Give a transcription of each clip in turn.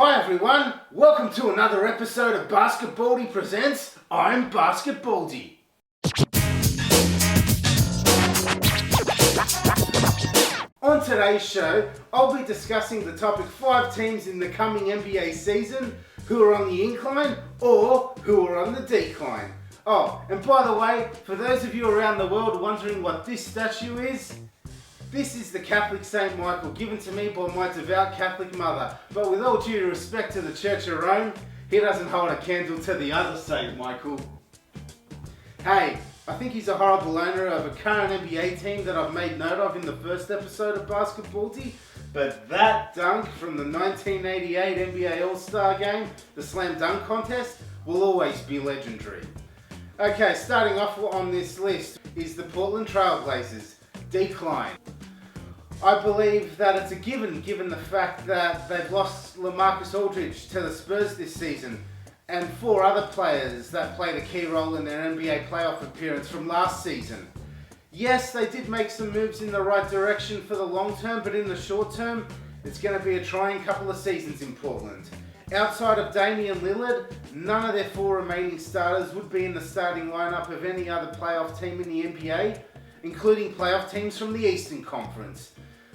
Hi everyone, welcome to another episode of BasketBaldy presents I'm BasketBaldy. On today's show, I'll be discussing the topic 5 teams in the coming NBA season who are on the incline or who are on the decline. Oh, and by the way, for those of you around the world wondering what this statue is, this is the Catholic Saint Michael, given to me by my devout Catholic mother. But with all due respect to the Church of Rome, he doesn't hold a candle to the other Saint Michael. Hey, I think he's a horrible owner of a current NBA team that I've made note of in the first episode of BasketBaldy. But that dunk from the 1988 NBA All-Star Game, the Slam Dunk Contest, will always be legendary. Okay, starting off on this list is the Portland Trailblazers, decline. I believe that it's a given the fact that they've lost LaMarcus Aldridge to the Spurs this season and 4 other players that played a key role in their NBA playoff appearance from last season. Yes, they did make some moves in the right direction for the long term, but in the short term, it's going to be a trying couple of seasons in Portland. Outside of Damian Lillard, none of their 4 remaining starters would be in the starting lineup of any other playoff team in the NBA, including playoff teams from the Eastern Conference.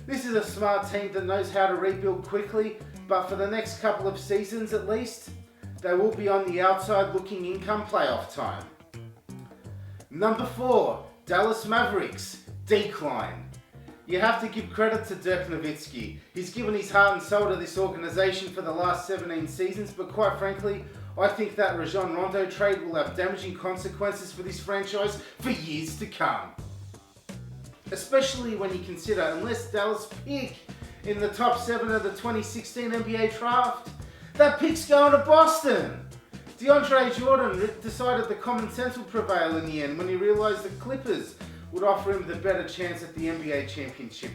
This is a smart team that knows how to rebuild quickly, but for the next couple of seasons at least, they will be on the outside looking in come playoff time. Number 4, Dallas Mavericks, decline. You have to give credit to Dirk Nowitzki. He's given his heart and soul to this organisation for the last 17 seasons, but quite frankly, I think that Rajon Rondo trade will have damaging consequences for this franchise for years to come. Especially when you consider, unless Dallas pick in the top 7 of the 2016 NBA draft, that pick's going to Boston. DeAndre Jordan decided the common sense would prevail in the end when he realised the Clippers would offer him the better chance at the NBA championship.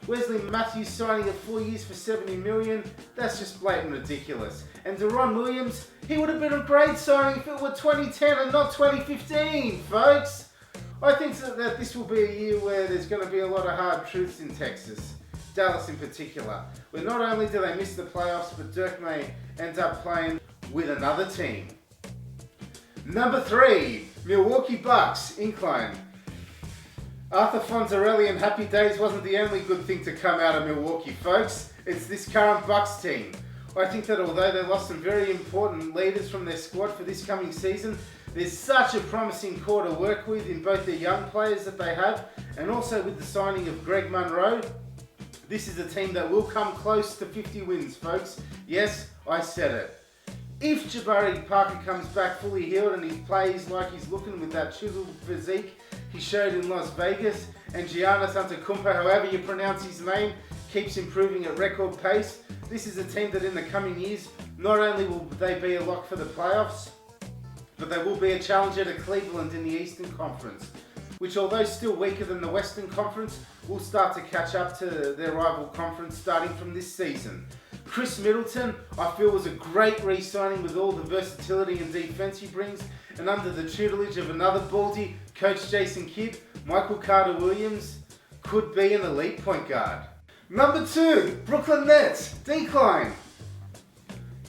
Wesley Matthews signing at 4 years for $70 million, that's just blatant ridiculous. And Deron Williams, he would have been a great signing if it were 2010 and not 2015, folks. I think that this will be a year where there's going to be a lot of hard truths in Texas, Dallas in particular, where not only do they miss the playoffs, but Dirk may end up playing with another team. Number 3, Milwaukee Bucks, incline. Arthur Fonzarelli and Happy Days wasn't the only good thing to come out of Milwaukee, folks. It's this current Bucks team. I think that although they lost some very important leaders from their squad for this coming season, there's such a promising core to work with in both the young players that they have and also with the signing of Greg Monroe. This is a team that will come close to 50 wins, folks. Yes, I said it. If Jabari Parker comes back fully healed and he plays like he's looking with that chiseled physique he showed in Las Vegas, and Giannis Antetokounmpo, however you pronounce his name, keeps improving at record pace, this is a team that in the coming years, not only will they be a lock for the playoffs, but they will be a challenger to Cleveland in the Eastern Conference, which although still weaker than the Western Conference, will start to catch up to their rival conference starting from this season. Chris Middleton, I feel, was a great re-signing with all the versatility and defense he brings, and under the tutelage of another Baldy, Coach Jason Kidd, Michael Carter-Williams could be an elite point guard. Number 2, Brooklyn Nets, decline.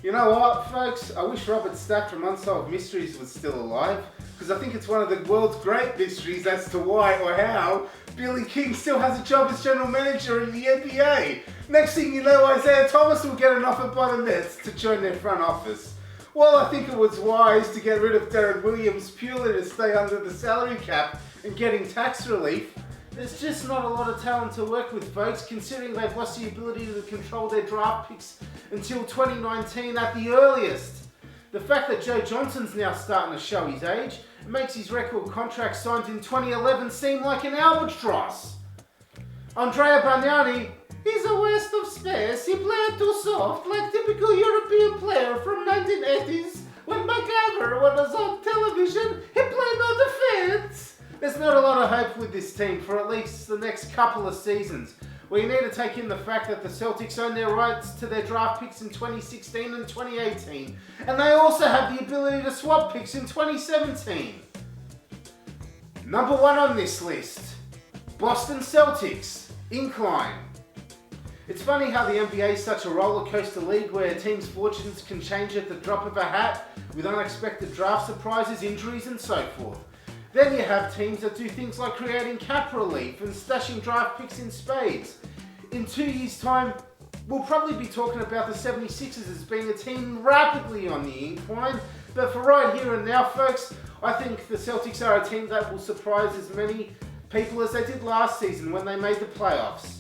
You know what, folks? I wish Robert Stack from Unsolved Mysteries was still alive, because I think it's one of the world's great mysteries as to why or how Billy King still has a job as general manager in the NBA. Next thing you know, Isaiah Thomas will get an offer by the Nets to join their front office. Well, I think it was wise to get rid of Darren Williams purely to stay under the salary cap and getting tax relief. There's just not a lot of talent to work with, folks, considering they've lost the ability to control their draft picks until 2019 at the earliest. The fact that Joe Johnson's now starting to show his age makes his record contract signed in 2011 seem like an albatross. Andrea Bargnani, he's a waste of space. He played too soft, like typical European player from 1980s. When Macgyver was on television, he played no defense. There's not a lot of hope with this team for at least the next couple of seasons. We need to take in the fact that the Celtics own their rights to their draft picks in 2016 and 2018, and they also have the ability to swap picks in 2017. Number 1 on this list, Boston Celtics, incline. It's funny how the NBA is such a roller coaster league where a team's fortunes can change at the drop of a hat with unexpected draft surprises, injuries and so forth. Then you have teams that do things like creating cap relief and stashing draft picks in spades. In 2 years' time, we'll probably be talking about the 76ers as being a team rapidly on the incline, but for right here and now, folks, I think the Celtics are a team that will surprise as many people as they did last season when they made the playoffs.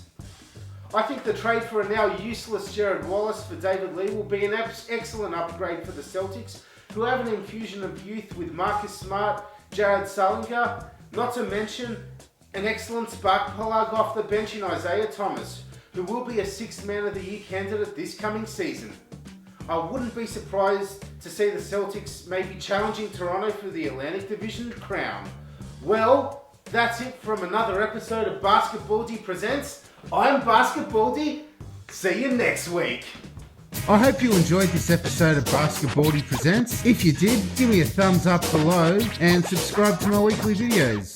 I think the trade for a now useless Jared Wallace for David Lee will be an excellent upgrade for the Celtics, who have an infusion of youth with Marcus Smart, Jared Sullinger, not to mention an excellent spark plug off the bench in Isaiah Thomas, who will be a Sixth Man of the Year candidate this coming season. I wouldn't be surprised to see the Celtics maybe challenging Toronto for the Atlantic Division crown. Well, that's it from another episode of BasketBaldy Presents. I'm BasketBaldy. See you next week. I hope you enjoyed this episode of BasketBaldy Presents. If you did, give me a thumbs up below and subscribe to my weekly videos.